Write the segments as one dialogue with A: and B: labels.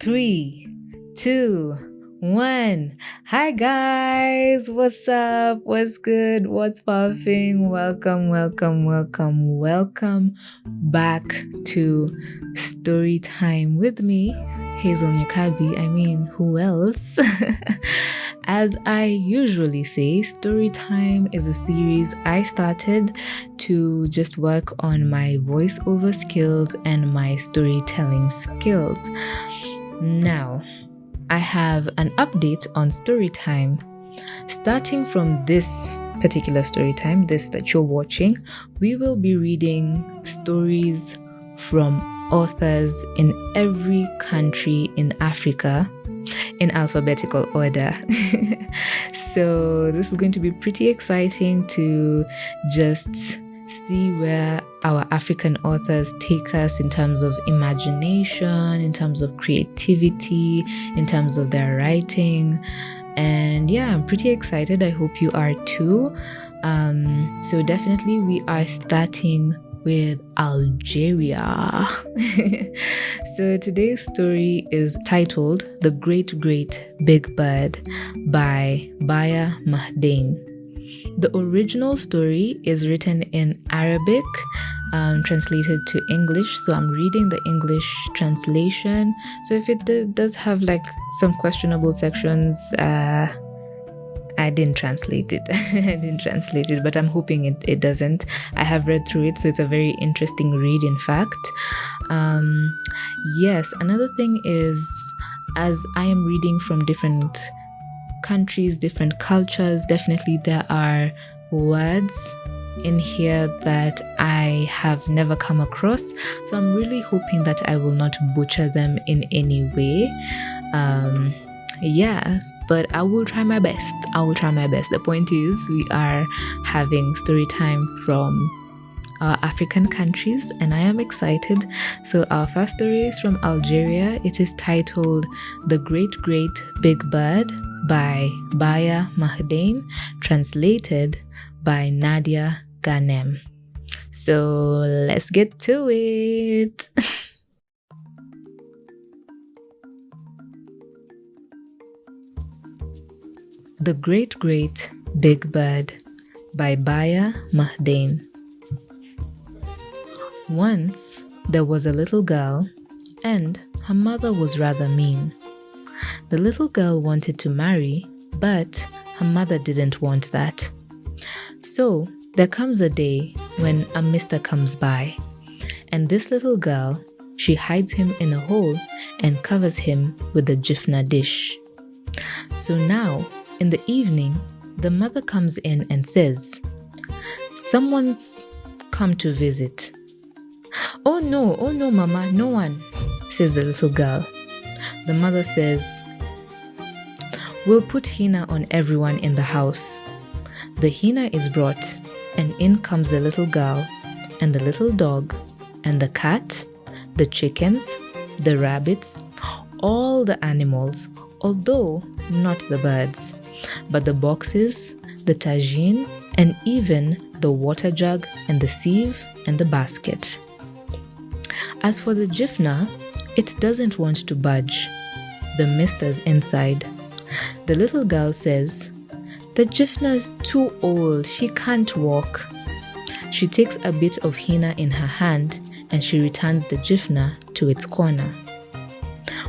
A: 3, 2, 1. Hi guys, what's up? What's good? What's popping? Welcome back to Story Time with me, Hazel Nyakabi. I mean, who else? As I usually say, Story Time is a series I started to just work on my voiceover skills and my storytelling skills. Now, I have an update on Storytime. Starting from this particular Storytime, this that you're watching, we will be reading stories from authors in every country in Africa in alphabetical order. So this is going to be pretty exciting to just see where our African authors take us in terms of imagination, in terms of creativity, in terms of their writing. And yeah, I'm pretty excited. I hope you are too. So definitely we are starting with Algeria. So today's story is titled The Great Great Big Bird by Baya Mahieddine. The original story is written in Arabic, translated to English. So I'm reading the English translation. So if it does have like some questionable sections, I didn't translate it. But I'm hoping it doesn't. I have read through it, so it's a very interesting read, in fact. Yes, another thing is, as I am reading from different countries, different cultures, definitely there are words in here that I have never come across. So I'm really hoping that I will not butcher them in any way. But I will try my best. The point is, we are having story time from our African countries, and I am excited. So our first story is from Algeria. It is titled The Great Great Big Bird by Baya Mahieddine, translated by Nadia Ghanem. So let's get to it. The Great Great Big Bird by Baya Mahieddine. Once there was a little girl, and her mother was rather mean. The little girl wanted to marry, but her mother didn't want that. So there comes a day when a mister comes by, and this little girl, she hides him in a hole and covers him with a jifna dish. So now, in the evening, the mother comes in and says, "Someone's come to visit." Oh no, mama, no one," says the little girl. The mother says, "We'll put henna on everyone in the house." The henna is brought, and in comes the little girl, and the little dog, and the cat, the chickens, the rabbits, all the animals, although not the birds, but the boxes, the tagine, and even the water jug and the sieve and the basket. As for the jifna, it doesn't want to budge. The mister's inside. The little girl says, "The jifna's too old, she can't walk." She takes a bit of henna in her hand and she returns the jifna to its corner.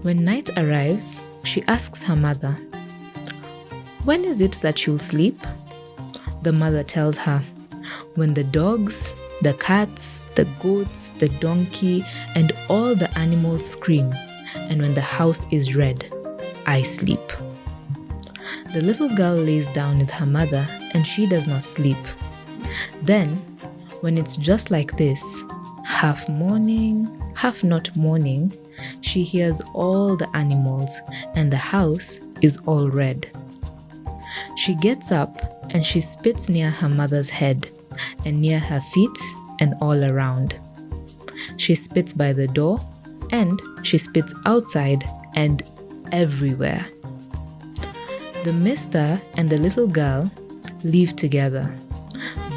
A: When night arrives, she asks her mother, "When is it that you'll sleep?" The mother tells her, "When the dogs, the cats, the goats, the donkey, and all the animals scream, and when the house is red, I sleep." The little girl lays down with her mother, and she does not sleep. Then, when it's just like this, half morning, half not morning, she hears all the animals, and the house is all red. She gets up and she spits near her mother's head and near her feet and all around. She spits by the door and she spits outside and everywhere. The mister and the little girl leave together,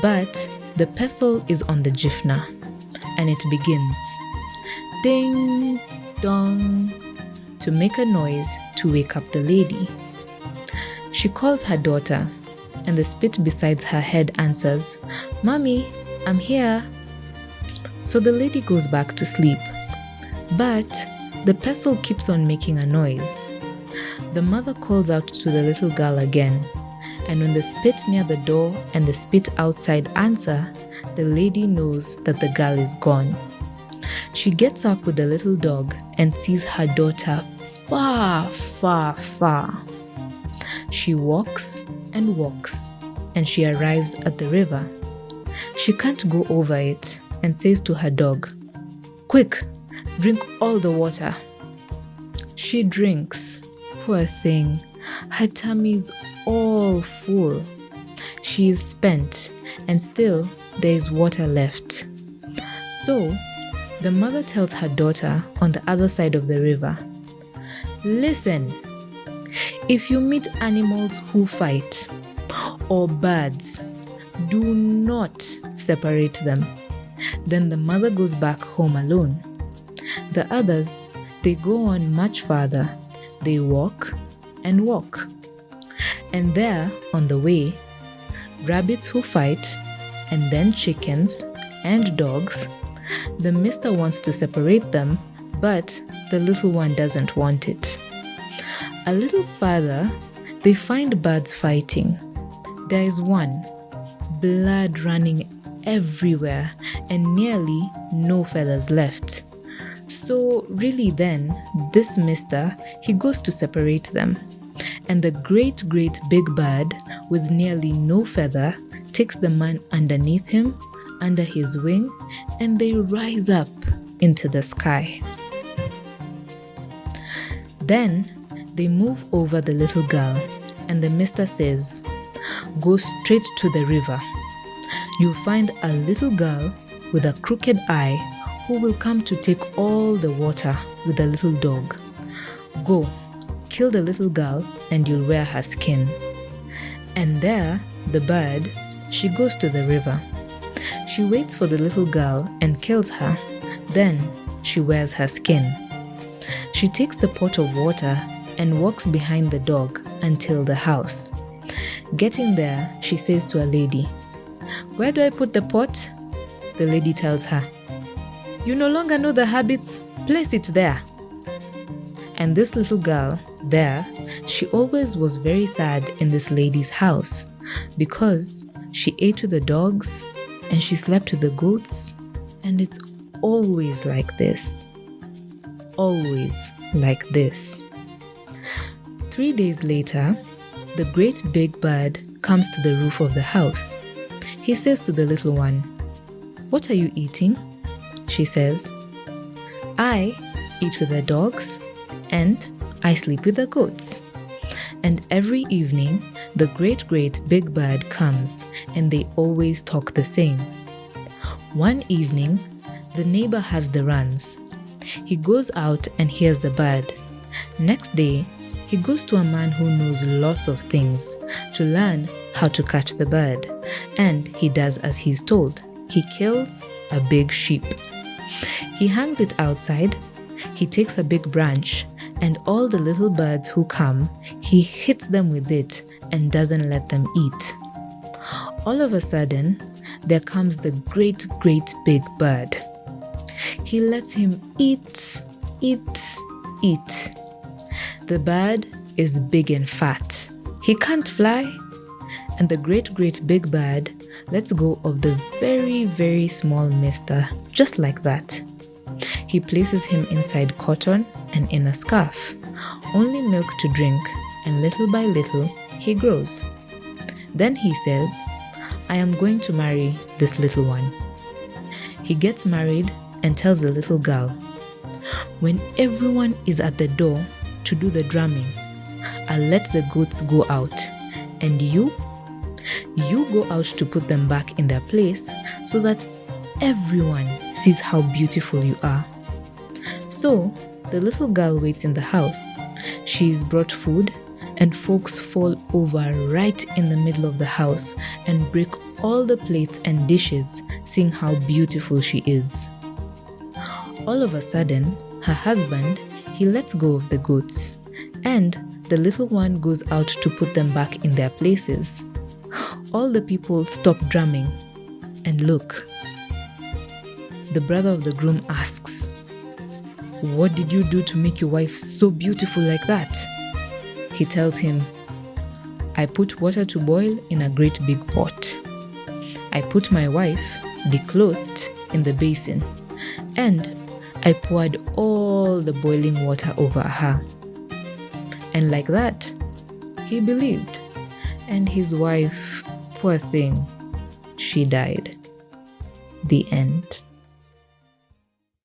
A: but the pestle is on the jifna and it begins. Ding, dong, to make a noise to wake up the lady. She calls her daughter, and the spit beside her head answers, "Mommy, I'm here." So the lady goes back to sleep. But the pestle keeps on making a noise. The mother calls out to the little girl again, and when the spit near the door and the spit outside answer, the lady knows that the girl is gone. She gets up with the little dog and sees her daughter far, far, far. She walks and walks, and she arrives at the river. She can't go over it and says to her dog, "Quick, drink all the water." She drinks. Poor thing, her tummy's all full. She is spent, and still there is water left. So, the mother tells her daughter on the other side of the river, "Listen, if you meet animals who fight, or birds, do not separate them." Then the mother goes back home alone. The others, they go on much farther. They walk and walk. And there, on the way, rabbits who fight, and then chickens and dogs. The mister wants to separate them, but the little one doesn't want it. A little farther, they find birds fighting. There is one, blood running everywhere and nearly no feathers left. So really then, this mister, he goes to separate them. And the great big bird with nearly no feather takes the man underneath him, under his wing, and they rise up into the sky. Then they move over the little girl, and the mister says, "Go straight to the river. You'll find a little girl with a crooked eye who will come to take all the water with the little dog. Go, kill the little girl, and you'll wear her skin." And there, the bird, she goes to the river. She waits for the little girl and kills her. Then she wears her skin. She takes the pot of water and walks behind the dog until the house. Getting there, she says to a lady, "Where do I put the pot?" The lady tells her, "You no longer know the habits, place it there." And this little girl, there, she always was very sad in this lady's house because she ate with the dogs and she slept with the goats, and it's always like this. Always like this. 3 days later, the great big bird comes to the roof of the house. He says to the little one, "What are you eating?" She says, "I eat with the dogs and I sleep with the goats." And every evening, the great big bird comes and they always talk the same. One evening, the neighbor has the runs. He goes out and hears the bird. Next day, he goes to a man who knows lots of things to learn how to catch the bird. And he does as he's told. He kills a big sheep. He hangs it outside. He takes a big branch, and all the little birds who come, he hits them with it and doesn't let them eat. All of a sudden, there comes the great big bird. He lets him eat. The bird is big and fat. He can't fly. And the great big bird lets go of the very small mister, just like that. He places him inside cotton and in a scarf, only milk to drink, and little by little he grows. Then he says, "I am going to marry this little one." He gets married and tells the little girl, "When everyone is at the door to do the drumming, I'll let the goats go out, and you go out to put them back in their place so that everyone sees how beautiful you are." So the little girl waits in the house. She is brought food, and folks fall over right in the middle of the house and break all the plates and dishes, seeing how beautiful she is. All of a sudden, her husband, he lets go of the goats, and the little one goes out to put them back in their places. All the people stop drumming and look. The brother of the groom asks, "What did you do to make your wife so beautiful like that?" He tells him, "I put water to boil in a great big pot. I put my wife, declothed, in the basin, and I poured all the boiling water over her." And like that, he believed. And his wife, poor thing, she died. The end.